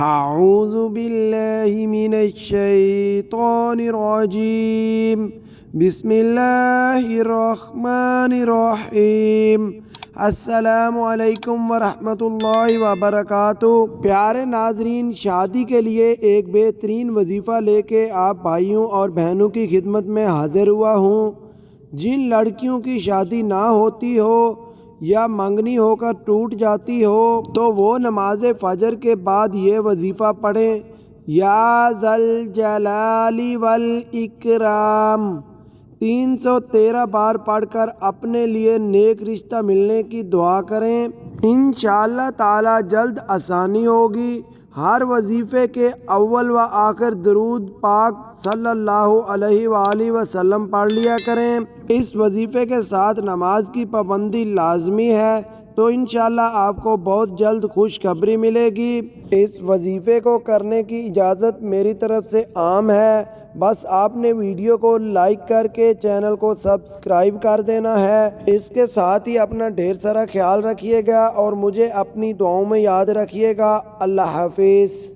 اعوذ باللہ من الشیطان الرجیم بسم اللہ الرحمن الرحیم۔ السلام علیکم ورحمۃ اللہ وبرکاتہ۔ پیارے ناظرین، شادی کے لیے ایک بہترین وظیفہ لے کے آپ بھائیوں اور بہنوں کی خدمت میں حاضر ہوا ہوں۔ جن لڑکیوں کی شادی نہ ہوتی ہو یا منگنی ہو کر ٹوٹ جاتی ہو تو وہ نماز فجر کے بعد یہ وظیفہ پڑھیں، یا ذل جلال والاکرام 313 بار پڑھ کر اپنے لیے نیک رشتہ ملنے کی دعا کریں۔ انشاءاللہ تعالی جلد آسانی ہوگی۔ ہر وظیفے کے اول و آخر درود پاک صلی اللہ علیہ وآلہ وسلم پڑھ لیا کریں۔ اس وظیفے کے ساتھ نماز کی پابندی لازمی ہے، تو انشاءاللہ آپ کو بہت جلد خوشخبری ملے گی۔ اس وظیفے کو کرنے کی اجازت میری طرف سے عام ہے، بس آپ نے ویڈیو کو لائک کر کے چینل کو سبسکرائب کر دینا ہے۔ اس کے ساتھ ہی اپنا ڈھیر سارا خیال رکھیے گا اور مجھے اپنی دعاؤں میں یاد رکھیے گا۔ اللہ حافظ۔